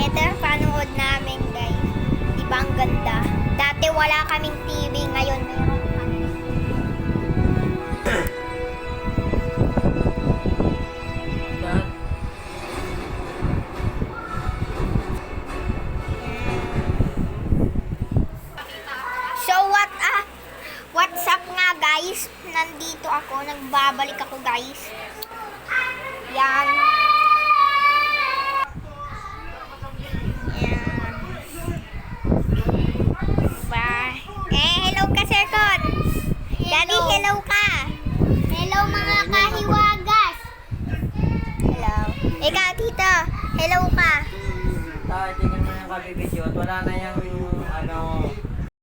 Ito yung panood namin, guys. Diba ang ganda? Dati wala kaming TV, ngayon meron kami. So what's up nga, guys? Nandito ako, nagbabalik ako, guys. Yan. Yan. Bye. Hello ka, Sir Con. Daddy, hello ka. Hello, mga kahiwagas. Hello. Ikaw, tito. Hello ka. Tingnan mo yung kabibidyo at wala na yung